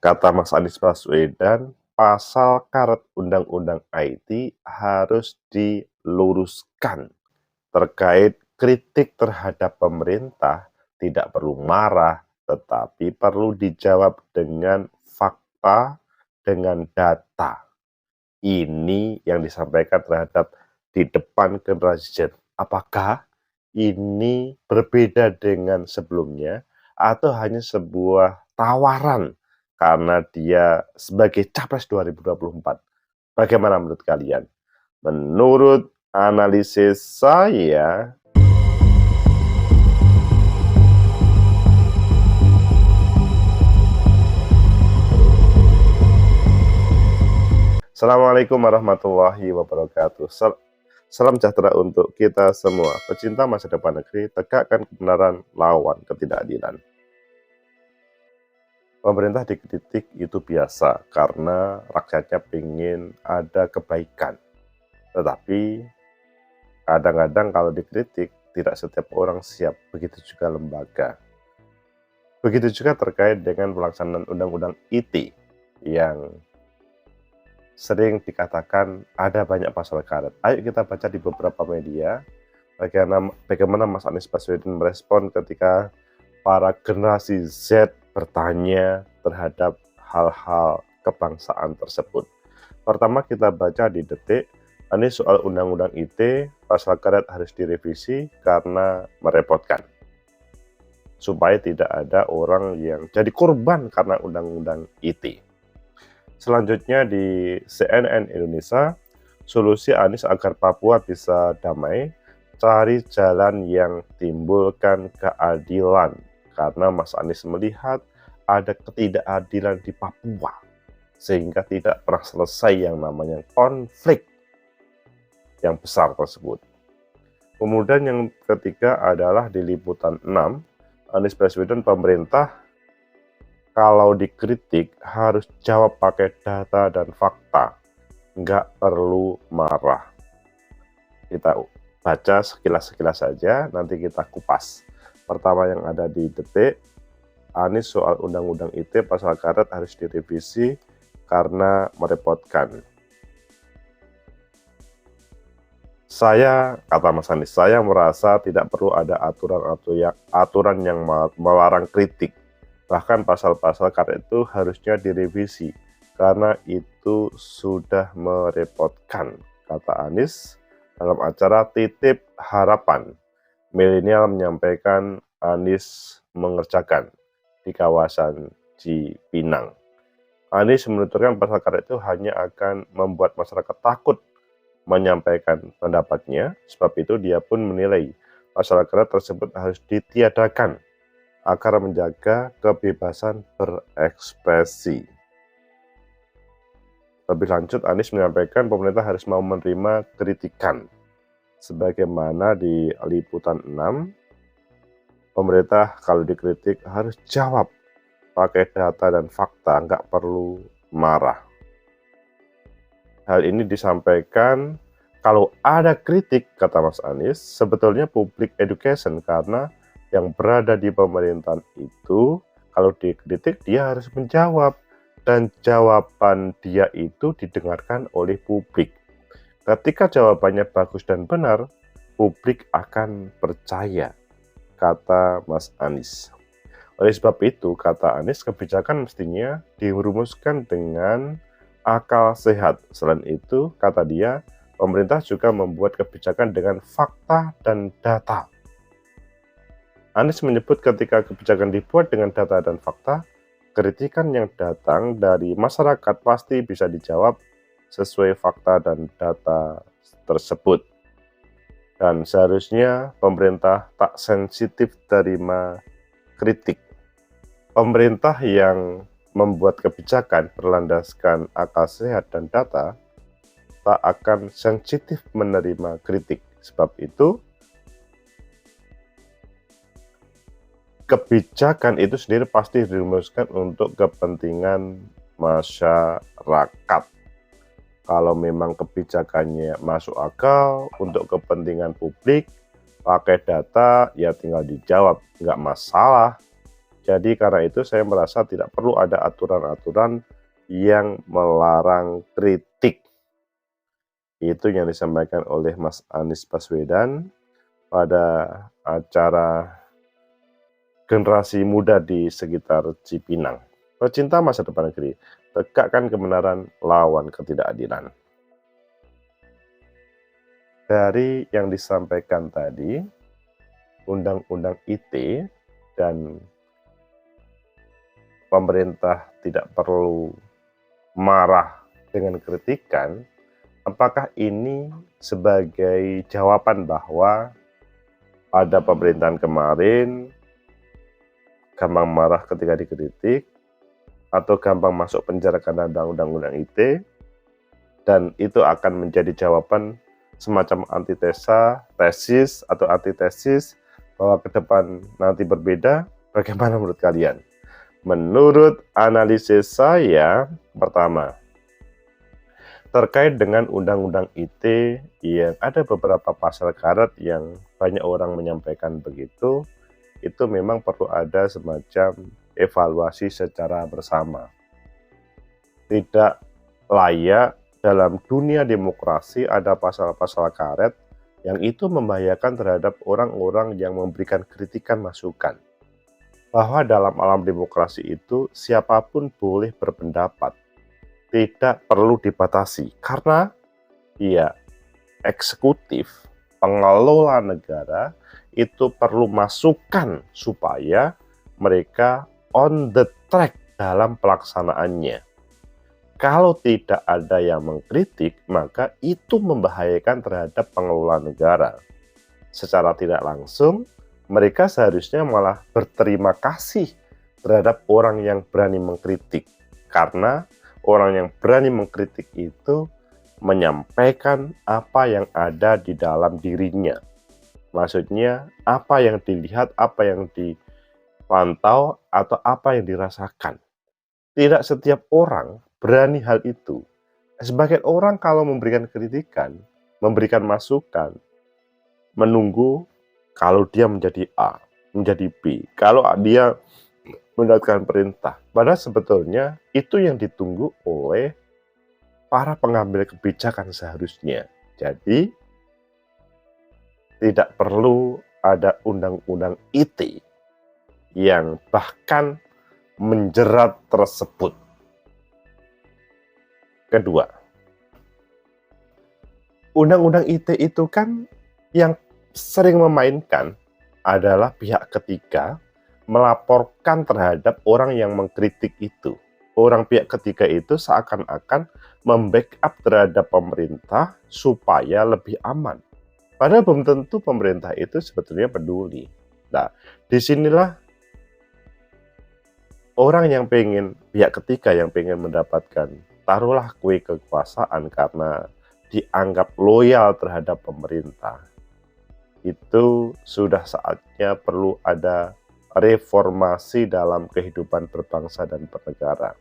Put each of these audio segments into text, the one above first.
Kata Mas Anies Baswedan, pasal karet Undang-Undang IT harus diluruskan. Terkait kritik terhadap pemerintah, tidak perlu marah, tetapi perlu dijawab dengan fakta, dengan data. Ini yang disampaikan terhadap di depan generasi Z. Apakah ini berbeda dengan sebelumnya atau hanya sebuah tawaran karena dia sebagai capres 2024? Bagaimana menurut kalian? Menurut analisis saya, Assalamualaikum warahmatullahi wabarakatuh. Salam sejahtera untuk kita semua. Pecinta masa depan negeri, tegakkan kebenaran, lawan ketidakadilan. Pemerintah dikritik itu biasa karena rakyatnya ingin ada kebaikan. Tetapi kadang-kadang kalau dikritik, tidak setiap orang siap, begitu juga lembaga. Begitu juga terkait dengan pelaksanaan Undang-Undang IT yang sering dikatakan ada banyak pasal karet. Ayo kita baca di beberapa media bagaimana Mas Anies Baswedan merespon ketika para generasi Z bertanya terhadap hal-hal kebangsaan tersebut. Pertama kita baca di Detik, ini soal Undang-Undang IT, pasal karet harus direvisi karena merepotkan. Supaya tidak ada orang yang jadi korban karena Undang-Undang IT. Selanjutnya di CNN Indonesia, solusi Anies agar Papua bisa damai, cari jalan yang timbulkan keadilan. Karena Mas Anies melihat ada ketidakadilan di Papua, sehingga tidak pernah selesai yang namanya konflik yang besar tersebut. Kemudian yang ketiga adalah di Liputan 6, Anies Baswedan pemerintah kalau dikritik harus jawab pakai data dan fakta, nggak perlu marah. Kita baca sekilas-sekilas saja, nanti kita kupas. Pertama yang ada di Detik, Anies soal Undang-Undang IT pasal karet harus direvisi karena merepotkan. Kata Mas Anies, saya merasa tidak perlu ada aturan yang melarang kritik. Bahkan pasal-pasal karet itu harusnya direvisi karena itu sudah merepotkan, kata Anies dalam acara Titip Harapan. Milenial menyampaikan Anies mengerjakan di kawasan Cipinang. Anies menuturkan pasal karet itu hanya akan membuat masyarakat takut menyampaikan pendapatnya, sebab itu dia pun menilai pasal karet tersebut harus ditiadakan agar menjaga kebebasan berekspresi. Lebih lanjut, Anies menyampaikan pemerintah harus mau menerima kritikan. Sebagaimana di Liputan 6, pemerintah kalau dikritik harus jawab pakai data dan fakta, nggak perlu marah. Hal ini disampaikan kalau ada kritik, kata Mas Anies, sebetulnya public education karena yang berada di pemerintahan itu, kalau dikritik dia harus menjawab, dan jawaban dia itu didengarkan oleh publik. Ketika jawabannya bagus dan benar, publik akan percaya, kata Mas Anies. Oleh sebab itu, kata Anies, kebijakan mestinya dirumuskan dengan akal sehat. Selain itu, kata dia, pemerintah juga membuat kebijakan dengan fakta dan data. Anies menyebut ketika kebijakan dibuat dengan data dan fakta, kritikan yang datang dari masyarakat pasti bisa dijawab sesuai fakta dan data tersebut. Dan seharusnya pemerintah tak sensitif terima kritik. Pemerintah yang membuat kebijakan berlandaskan akal sehat dan data tak akan sensitif menerima kritik. Sebab itu, kebijakan itu sendiri pasti dirumuskan untuk kepentingan masyarakat. Kalau memang kebijakannya masuk akal untuk kepentingan publik, pakai data, ya tinggal dijawab, nggak masalah. Jadi karena itu saya merasa tidak perlu ada aturan-aturan yang melarang kritik. Itu yang disampaikan oleh Mas Anies Baswedan pada acara generasi muda di sekitar Cipinang. Pecinta masa depan negeri, tegakkan kebenaran, lawan ketidakadilan. Dari yang disampaikan tadi, Undang-Undang ITE dan pemerintah tidak perlu marah dengan kritikan, apakah ini sebagai jawaban bahwa pada pemerintahan kemarin gampang marah ketika dikritik, atau gampang masuk penjara karena undang-undang ITE, dan itu akan menjadi jawaban semacam antitesa, tesis atau antitesis bahwa ke depan nanti berbeda. Bagaimana menurut kalian? Menurut analisis saya, pertama, terkait dengan undang-undang ITE yang ada beberapa pasal karet yang banyak orang menyampaikan begitu, itu memang perlu ada semacam evaluasi secara bersama. Tidak layak dalam dunia demokrasi ada pasal-pasal karet yang itu membahayakan terhadap orang-orang yang memberikan kritikan masukan. Bahwa dalam alam demokrasi itu siapapun boleh berpendapat, tidak perlu dibatasi, karena eksekutif, pengelola negara itu perlu masukan supaya mereka on the track dalam pelaksanaannya. Kalau tidak ada yang mengkritik, maka itu membahayakan terhadap pengelola negara. Secara tidak langsung, mereka seharusnya malah berterima kasih terhadap orang yang berani mengkritik. Karena orang yang berani mengkritik itu menyampaikan apa yang ada di dalam dirinya. Maksudnya, apa yang dilihat, apa yang dipantau, atau apa yang dirasakan. Tidak setiap orang berani hal itu. Sebagian orang kalau memberikan kritikan, memberikan masukan, menunggu kalau dia menjadi A, menjadi B, kalau dia mendapatkan perintah. Padahal sebetulnya itu yang ditunggu oleh para pengambil kebijakan seharusnya. Jadi, tidak perlu ada undang-undang ITE yang bahkan menjerat tersebut. Kedua, undang-undang ITE itu kan yang sering memainkan adalah pihak ketiga melaporkan terhadap orang yang mengkritik itu. Orang pihak ketiga itu seakan-akan membackup terhadap pemerintah supaya lebih aman. Padahal belum tentu pemerintah itu sebetulnya peduli. Nah, disinilah orang yang pihak ketiga yang pengen mendapatkan, taruhlah kue kekuasaan karena dianggap loyal terhadap pemerintah. Itu sudah saatnya perlu ada reformasi dalam kehidupan berbangsa dan bernegara.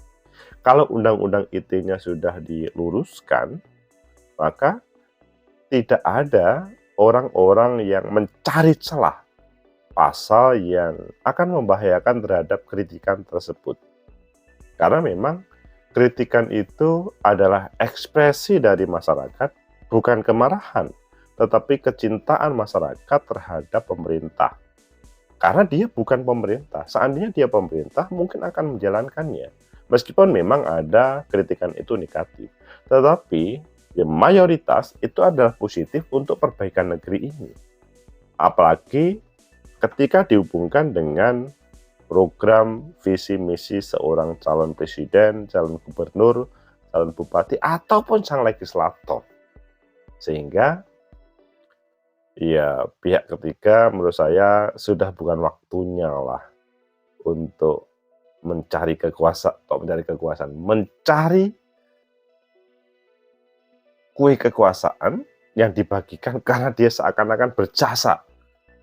Kalau undang-undang ITE-nya sudah diluruskan, maka tidak ada orang-orang yang mencari celah pasal yang akan membahayakan terhadap kritikan tersebut. Karena memang kritikan itu adalah ekspresi dari masyarakat, bukan kemarahan, tetapi kecintaan masyarakat terhadap pemerintah. Karena dia bukan pemerintah. Seandainya dia pemerintah, mungkin akan menjalankannya. Meskipun memang ada kritikan itu negatif. Tetapi mayoritas itu adalah positif untuk perbaikan negeri ini. Apalagi ketika dihubungkan dengan program visi misi seorang calon presiden, calon gubernur, calon bupati, ataupun sang legislator. Sehingga pihak ketiga menurut saya sudah bukan waktunya lah untuk mencari kekuasaan, mencari kue kekuasaan yang dibagikan karena dia seakan-akan berjasa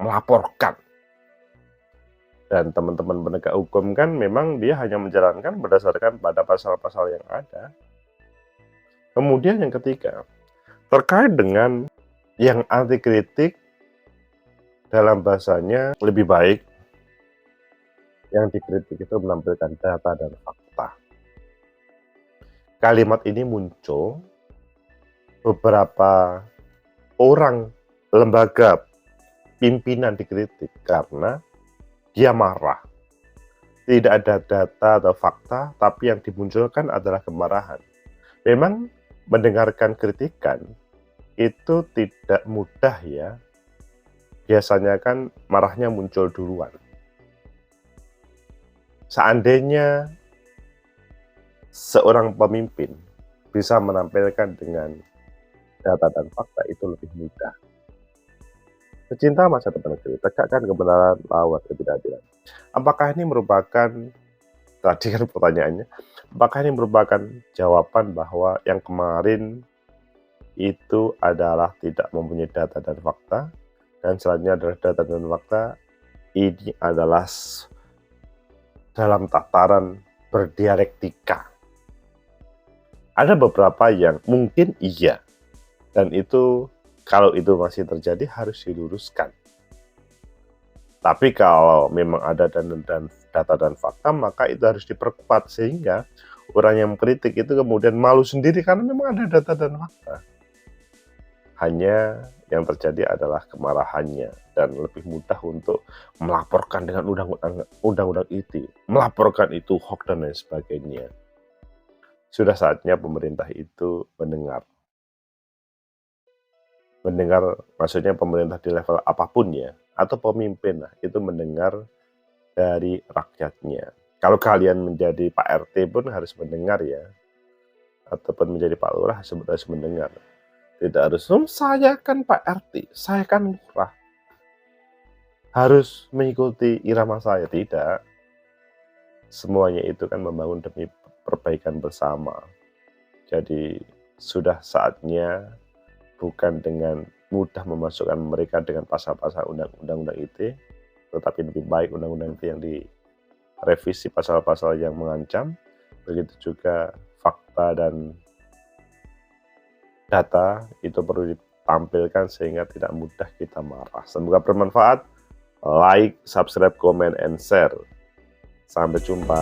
melaporkan. Dan teman-teman penegak hukum kan memang dia hanya menjalankan berdasarkan pada pasal-pasal yang ada. Kemudian yang ketiga, terkait dengan yang anti kritik, dalam bahasanya lebih baik yang dikritik itu menampilkan data dan fakta. Kalimat ini muncul beberapa orang lembaga pimpinan dikritik karena dia marah. Tidak ada data atau fakta, tapi yang dimunculkan adalah kemarahan. Memang mendengarkan kritikan itu tidak mudah ya. Biasanya kan marahnya muncul duluan. Seandainya seorang pemimpin bisa menampilkan dengan data dan fakta, itu lebih mudah. Pecinta masa depan negeri, tegakkan kebenaran, lawan ketidakadilan. Apakah ini merupakan, tadi kan pertanyaannya, apakah ini merupakan jawaban bahwa yang kemarin itu adalah tidak mempunyai data dan fakta, dan selanjutnya adalah data dan fakta, ini adalah dalam tataran berdialektika. Ada beberapa yang mungkin iya, dan itu kalau itu masih terjadi harus diluruskan. Tapi kalau memang ada data dan fakta, maka itu harus diperkuat sehingga orang yang mengkritik itu kemudian malu sendiri karena memang ada data dan fakta. Hanya yang terjadi adalah kemarahannya dan lebih mudah untuk melaporkan dengan undang-undang ITE, melaporkan itu hoax dan lain sebagainya. Sudah saatnya pemerintah itu mendengar maksudnya pemerintah di level apapun ya, atau pemimpin lah, itu mendengar dari rakyatnya. Kalau kalian menjadi Pak RT pun harus mendengar ya, ataupun menjadi Pak Lurah harus mendengar. Tidak harus, saya kan Pak RT, saya kan lurah, harus mengikuti irama saya. Tidak, semuanya itu kan membangun demi perbaikan bersama. Jadi sudah saatnya bukan dengan mudah memasukkan mereka dengan pasal-pasal undang-undang ITE, tetapi lebih baik undang-undang ITE yang direvisi pasal-pasal yang mengancam, begitu juga fakta dan data itu perlu ditampilkan sehingga tidak mudah kita marah. Semoga bermanfaat. Like, subscribe, comment, and share. Sampai jumpa.